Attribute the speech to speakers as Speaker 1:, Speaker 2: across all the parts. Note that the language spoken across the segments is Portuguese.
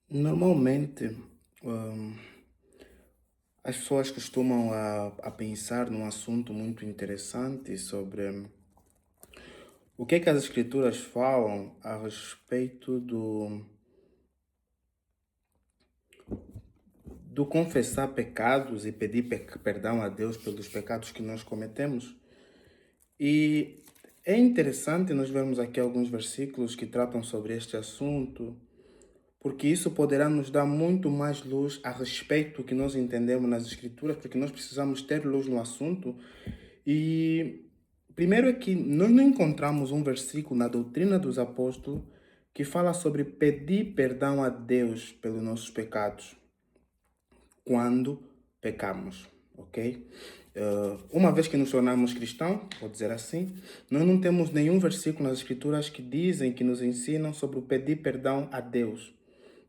Speaker 1: Normalmente, hum, as pessoas costumam a pensar num assunto muito interessante sobre o que é que as escrituras falam a respeito do confessar pecados e pedir perdão a Deus pelos pecados que nós cometemos. E é interessante nós vermos aqui alguns versículos que tratam sobre este assunto, porque isso poderá nos dar muito mais luz a respeito do que nós entendemos nas Escrituras, porque nós precisamos ter luz no assunto. E primeiro é que nós não encontramos um versículo na doutrina dos apóstolos que fala sobre pedir perdão a Deus pelos nossos pecados quando pecamos, ok? Uma vez que nos tornamos cristãos, vou dizer assim, nós não temos nenhum versículo nas Escrituras que dizem, que nos ensinam sobre o pedir perdão a Deus.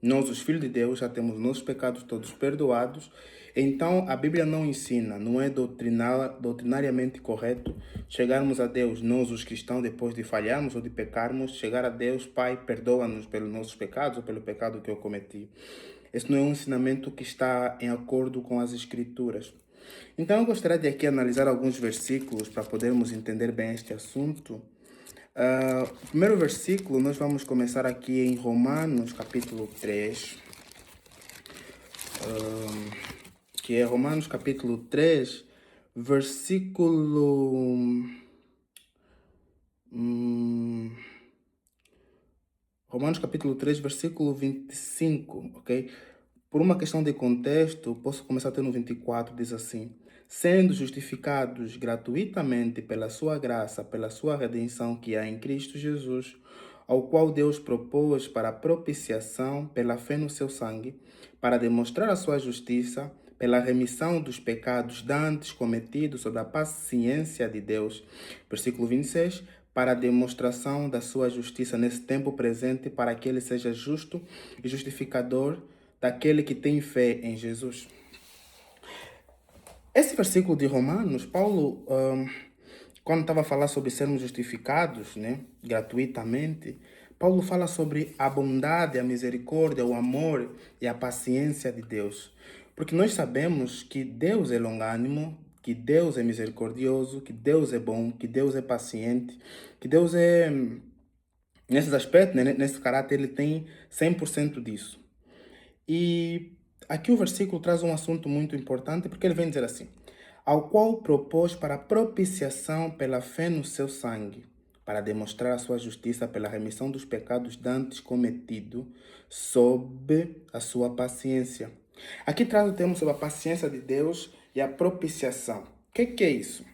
Speaker 1: Nós, os filhos de Deus, já temos nossos pecados todos perdoados. Então, a Bíblia não ensina, não é doutrinariamente correto chegarmos a Deus, nós, os cristãos, depois de falharmos ou de pecarmos, chegar a Deus, Pai, perdoa-nos pelos nossos pecados ou pelo pecado que eu cometi. Esse não é um ensinamento que está em acordo com as Escrituras. Então, eu gostaria de aqui analisar alguns versículos para podermos entender bem este assunto. O primeiro versículo, nós vamos começar aqui em Romanos, capítulo 3, que é Romanos, capítulo 3, versículo. Romanos, capítulo 3, versículo 25, ok? Por uma questão de contexto, posso começar até no 24, diz assim: sendo justificados gratuitamente pela sua graça, pela sua redenção que há em Cristo Jesus, ao qual Deus propôs para propiciação pela fé no seu sangue, para demonstrar a sua justiça, pela remissão dos pecados dantes cometidos sob a paciência de Deus. Versículo 26, para a demonstração da sua justiça nesse tempo presente, para que ele seja justo e justificador daquele que tem fé em Jesus. Esse versículo de Romanos, Paulo, quando estava a falar sobre sermos justificados, né, gratuitamente, Paulo fala sobre a bondade, a misericórdia, o amor e a paciência de Deus. Porque nós sabemos que Deus é longânimo, que Deus é misericordioso, que Deus é bom, que Deus é paciente, que Deus é, nesses aspectos, né, nesse caráter, ele tem 100% disso. E aqui o versículo traz um assunto muito importante, porque ele vem dizer assim: ao qual propôs para propiciação pela fé no seu sangue, para demonstrar a sua justiça pela remissão dos pecados dantes cometidos, sob a sua paciência. Aqui traz o tema sobre a paciência de Deus e a propiciação. O que é isso?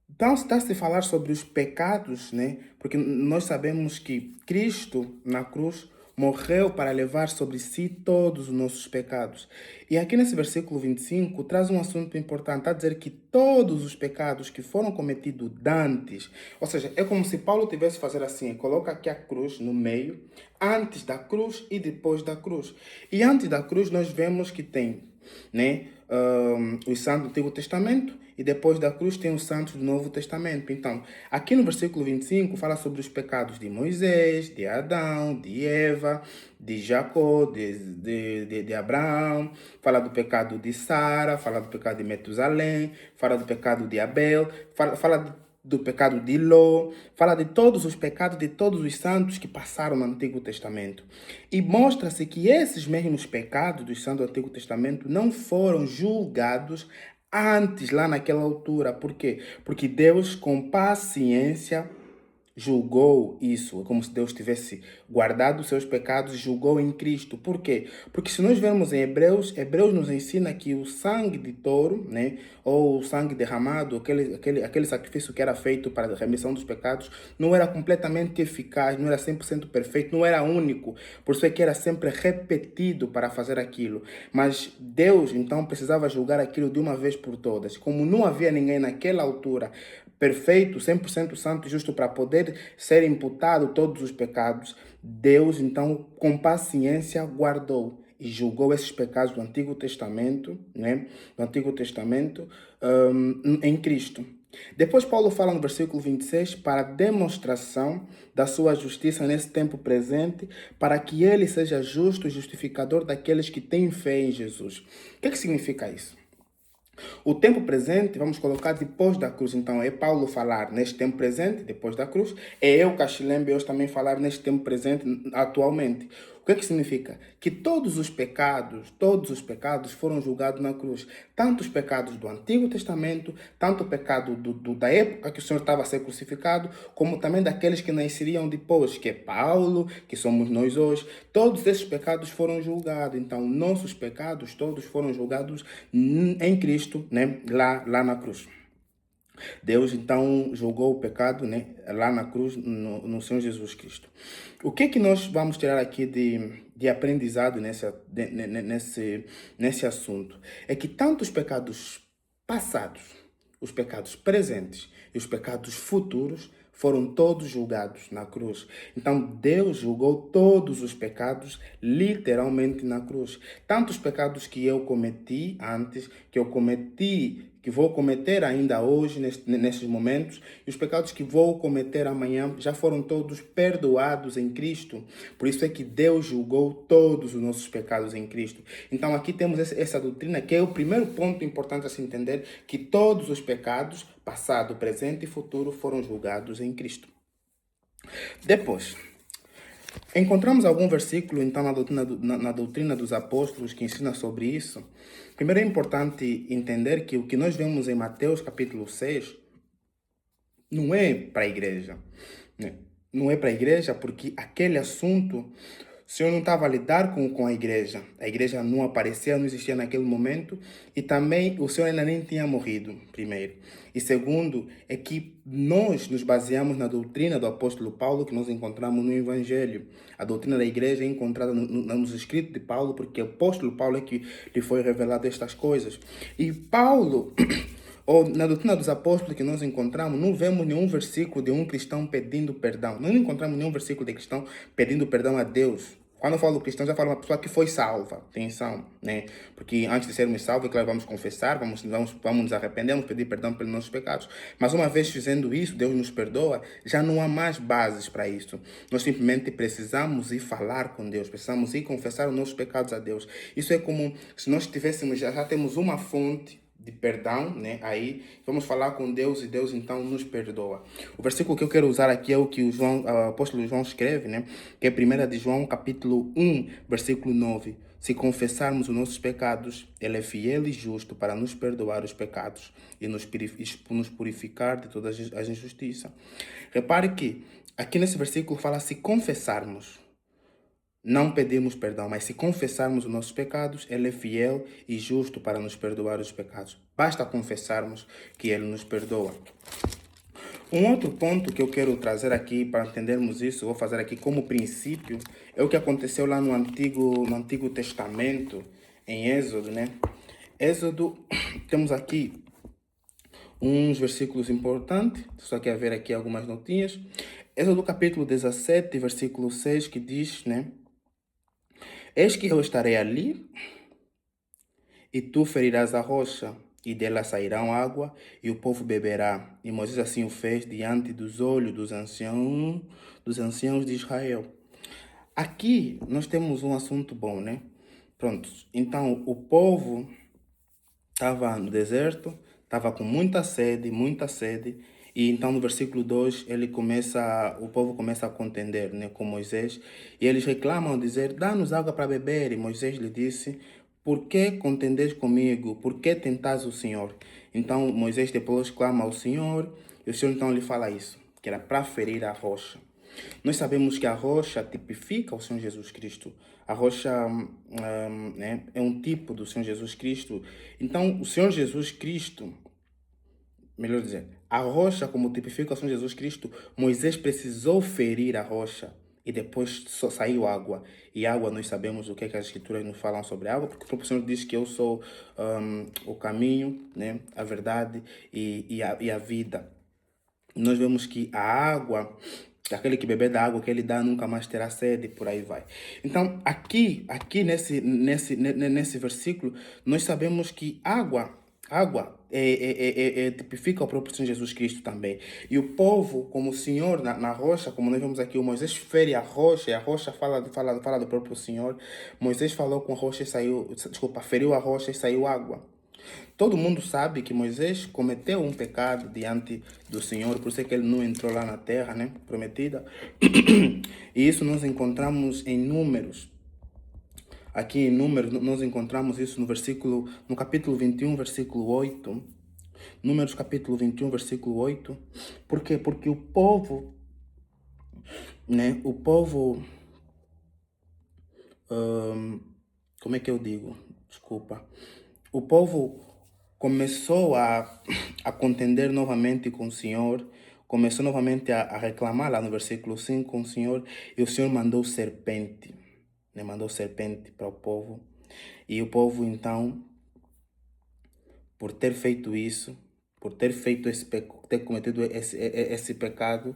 Speaker 1: Então, está-se a falar sobre os pecados, né? Porque nós sabemos que Cristo, na cruz, morreu para levar sobre si todos os nossos pecados. E aqui nesse versículo 25, traz um assunto importante, está a dizer que todos os pecados que foram cometidos dantes, ou seja, é como se Paulo tivesse fazer assim, coloca aqui a cruz no meio, antes da cruz e depois da cruz. E antes da cruz nós vemos que tem, né? Os santos do Antigo Testamento e depois da cruz tem os santos do Novo Testamento. Então, aqui no versículo 25 fala sobre os pecados de Moisés, de Adão, de Eva, de Jacó, de Abraão, fala do pecado de Sara, fala do pecado de Metusalém, fala do pecado de Abel, fala do pecado de Ló, fala de todos os pecados de todos os santos que passaram no Antigo Testamento. E mostra-se que esses mesmos pecados dos santos do Antigo Testamento não foram julgados antes, lá naquela altura. Por quê? Porque Deus, com paciência, julgou isso, é como se Deus tivesse guardado os seus pecados e julgou em Cristo. Por quê? Porque se nós vermos em Hebreus, Hebreus nos ensina que o sangue de touro, né, ou o sangue derramado, aquele sacrifício que era feito para a remissão dos pecados, não era completamente eficaz, não era 100% perfeito, não era único. Por isso é que era sempre repetido para fazer aquilo. Mas Deus, então, precisava julgar aquilo de uma vez por todas. Como não havia ninguém naquela altura perfeito, 100% santo e justo para poder ser imputado todos os pecados, Deus então com paciência guardou e julgou esses pecados do Antigo Testamento, né? Do Antigo Testamento em Cristo. Depois Paulo fala no versículo 26 para demonstração da sua justiça nesse tempo presente, para que ele seja justo e justificador daqueles que têm fé em Jesus. O que significa isso? O tempo presente, vamos colocar depois da cruz. Então, é Paulo falar neste tempo presente, depois da cruz. É eu, Caxilembe, hoje também falar neste tempo presente, atualmente. O que significa? Que todos os pecados foram julgados na cruz. Tanto os pecados do Antigo Testamento, tanto o pecado da época que o Senhor estava a ser crucificado, como também daqueles que nasceriam depois, que é Paulo, que somos nós hoje. Todos esses pecados foram julgados. Então, nossos pecados todos foram julgados em Cristo, né? Lá na cruz. Deus, então, julgou o pecado, né, lá na cruz, no Senhor Jesus Cristo. O que nós vamos tirar aqui de aprendizado nesse assunto? É que tanto os pecados passados, os pecados presentes e os pecados futuros foram todos julgados na cruz. Então, Deus julgou todos os pecados literalmente na cruz. Tanto os pecados que eu cometi antes, que vou cometer ainda hoje, nesses momentos, e os pecados que vou cometer amanhã, já foram todos perdoados em Cristo. Por isso é que Deus julgou todos os nossos pecados em Cristo. Então aqui temos essa doutrina, que é o primeiro ponto importante a se entender, que todos os pecados, passado, presente e futuro, foram julgados em Cristo. Depois, encontramos algum versículo, então, na doutrina dos apóstolos que ensina sobre isso. Primeiro é importante entender que o que nós vemos em Mateus capítulo 6 não é para a igreja. Né? Não é para a igreja porque aquele assunto, o Senhor não estava a lidar com a igreja. A igreja não aparecia, não existia naquele momento. E também o Senhor ainda nem tinha morrido, primeiro. E segundo, é que nós nos baseamos na doutrina do apóstolo Paulo, que nós encontramos no Evangelho. A doutrina da igreja é encontrada nos escritos de Paulo, porque o apóstolo Paulo é que lhe foi revelado estas coisas. E Paulo, ou na doutrina dos apóstolos que nós encontramos, não vemos nenhum versículo de um cristão pedindo perdão. Não encontramos nenhum versículo de cristão pedindo perdão a Deus. Quando eu falo cristão, já falo uma pessoa que foi salva. Atenção, né? Porque antes de sermos salvos, claro, vamos confessar, vamos nos arrepender, vamos pedir perdão pelos nossos pecados. Mas uma vez fazendo isso, Deus nos perdoa, já não há mais bases para isso. Nós simplesmente precisamos ir falar com Deus, precisamos ir confessar os nossos pecados a Deus. Isso é como se nós tivéssemos, já temos uma fonte de perdão, né? Aí vamos falar com Deus e Deus então nos perdoa. O versículo que eu quero usar aqui é o que o apóstolo João escreve, né? Que é 1 de João, capítulo 1, versículo 9. Se confessarmos os nossos pecados, Ele é fiel e justo para nos perdoar os pecados e nos purificar de toda a injustiça. Repare que aqui nesse versículo fala se confessarmos. Não pedimos perdão, mas se confessarmos os nossos pecados, Ele é fiel e justo para nos perdoar os pecados. Basta confessarmos que Ele nos perdoa. Um outro ponto que eu quero trazer aqui para entendermos isso, vou fazer aqui como princípio, é o que aconteceu lá no Antigo Testamento, em Êxodo, né? Êxodo, temos aqui uns versículos importantes, só que ver aqui algumas notinhas. Êxodo capítulo 17, versículo 6, que diz, né? Eis que eu estarei ali, e tu ferirás a rocha, e dela sairão água, e o povo beberá. E Moisés assim o fez diante dos olhos dos anciãos de Israel. Aqui nós temos um assunto bom, né? Pronto, então o povo estava no deserto, estava com muita sede, e então no versículo 2 o povo começa a contender, né, com Moisés, e eles reclamam, dizer, dá-nos água para beber, e Moisés lhe disse, por que contendes comigo? Por que tentas o Senhor? Então Moisés depois clama ao Senhor, e o Senhor então lhe fala isso, que era para ferir a rocha. Nós sabemos que a rocha tipifica o Senhor Jesus Cristo. A rocha né, é um tipo do Senhor Jesus Cristo. Então, o Senhor Jesus Cristo, melhor dizer, a rocha como tipifica o Senhor Jesus Cristo, Moisés precisou ferir a rocha e depois só saiu água. E água, nós sabemos o que as escrituras nos falam sobre água, porque o Senhor diz que eu sou o caminho, né, a verdade e a vida. Nós vemos que a água, aquele que beber da água que ele dá nunca mais terá sede, por aí vai. Então, aqui nesse versículo, nós sabemos que água tipifica o próprio Senhor Jesus Cristo também. E o povo, como o Senhor na rocha, como nós vemos aqui, o Moisés fere a rocha, e a rocha fala do próprio Senhor. Moisés falou com a rocha e saiu, desculpa, feriu a rocha e saiu água. Todo mundo sabe que Moisés cometeu um pecado diante do Senhor, por isso é que ele não entrou lá na terra, né, prometida. E isso nós encontramos em Números. Aqui em Números, nós encontramos isso no capítulo 21, versículo 8. Números capítulo 21, versículo 8. Por quê? Porque o povo, né, como é que eu digo? Desculpa. O povo começou a contender novamente com o Senhor, começou novamente a reclamar lá no versículo 5 com o Senhor, e o Senhor mandou serpente, né? Mandou serpente para o povo. E o povo, então, por ter feito isso, por ter feito ter cometido esse pecado,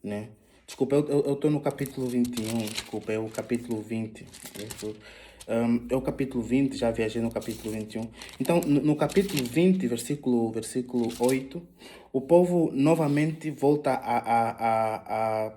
Speaker 1: né? Desculpa, eu estou no capítulo 21, desculpa, é o capítulo 20. É o capítulo 20, já viajei no capítulo 21. Então, no capítulo 20, versículo 8, o povo novamente volta a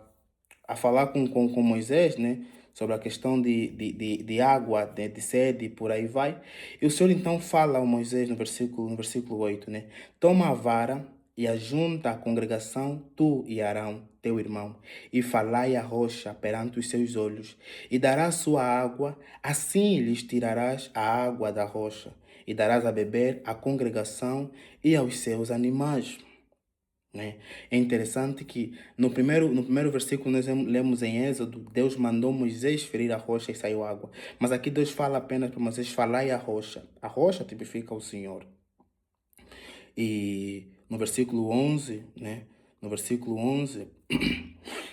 Speaker 1: falar com Moisés, né? Sobre a questão de água, de sede, e por aí vai. E o Senhor então fala a Moisés no versículo 8, né? Toma a vara e ajunta a congregação, tu e Arão, teu irmão, e falai a rocha perante os seus olhos, e darás sua água, assim lhes tirarás a água da rocha, e darás a beber à congregação e aos seus animais. Né? É interessante que no primeiro versículo nós lemos em Êxodo, Deus mandou Moisés ferir a rocha e saiu água. Mas aqui Deus fala apenas para Moisés falar e a rocha. A rocha tipifica o Senhor. E no versículo 11, né? No versículo 11,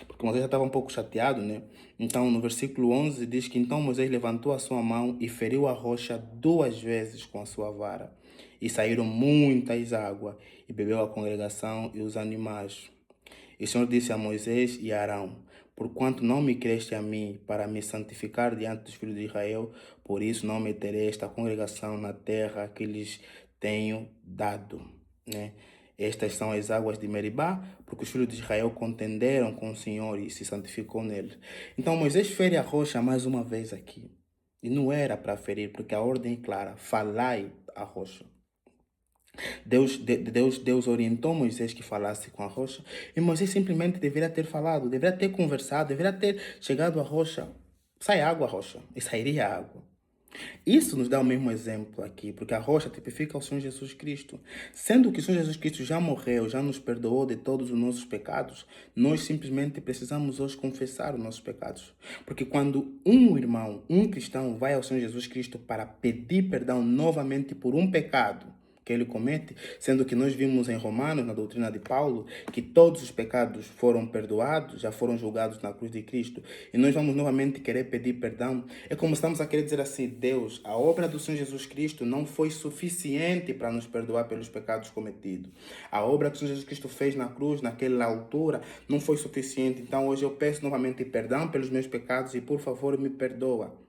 Speaker 1: porque Moisés já estava um pouco chateado, né? Então, no versículo 11 diz que então Moisés levantou a sua mão e feriu a rocha 2 vezes com a sua vara. E saíram muitas águas, e bebeu a congregação e os animais. E o Senhor disse a Moisés e a Arão: Porquanto não me creste a mim para me santificar diante dos filhos de Israel, por isso não meterei esta congregação na terra que lhes tenho dado. Né? Estas são as águas de Meribá, porque os filhos de Israel contenderam com o Senhor e se santificou nele. Então Moisés fere a rocha mais uma vez aqui. E não era para ferir, porque a ordem é clara: falai a rocha. Deus orientou Moisés que falasse com a rocha, e Moisés simplesmente deveria ter falado, deveria ter conversado, deveria ter chegado à rocha. Sai água, rocha, e sairia água. Isso nos dá o mesmo exemplo aqui, porque a rocha tipifica o Senhor Jesus Cristo. Sendo que o Senhor Jesus Cristo já morreu, já nos perdoou de todos os nossos pecados, nós simplesmente precisamos hoje confessar os nossos pecados. Porque quando um irmão, um cristão, vai ao Senhor Jesus Cristo para pedir perdão novamente por um pecado que ele comete, sendo que nós vimos em Romanos, na doutrina de Paulo, que todos os pecados foram perdoados, já foram julgados na cruz de Cristo, e nós vamos novamente querer pedir perdão, é como estamos a querer dizer assim: Deus, a obra do Senhor Jesus Cristo não foi suficiente para nos perdoar pelos pecados cometidos. A obra que o Senhor Jesus Cristo fez na cruz, naquela altura, não foi suficiente. Então hoje eu peço novamente perdão pelos meus pecados e por favor me perdoa.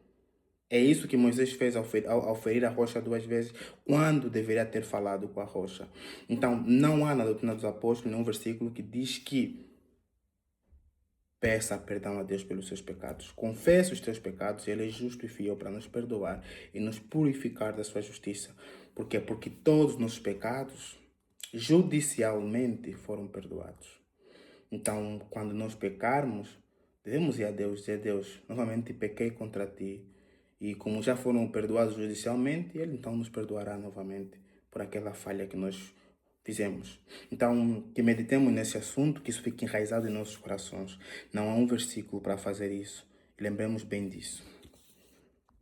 Speaker 1: É isso que Moisés fez ao ferir a rocha 2 vezes, quando deveria ter falado com a rocha. Então, não há na doutrina dos apóstolos nenhum versículo que diz que peça perdão a Deus pelos seus pecados. Confessa os teus pecados e Ele é justo e fiel para nos perdoar e nos purificar da sua justiça. Por quê? Porque todos os nossos pecados, judicialmente, foram perdoados. Então, quando nós pecarmos, devemos ir a Deus e dizer: Deus, novamente pequei contra ti. E como já foram perdoados judicialmente, Ele então nos perdoará novamente por aquela falha que nós fizemos. Então, que meditemos nesse assunto, que isso fique enraizado em nossos corações. Não há um versículo para fazer isso. E lembremos bem disso.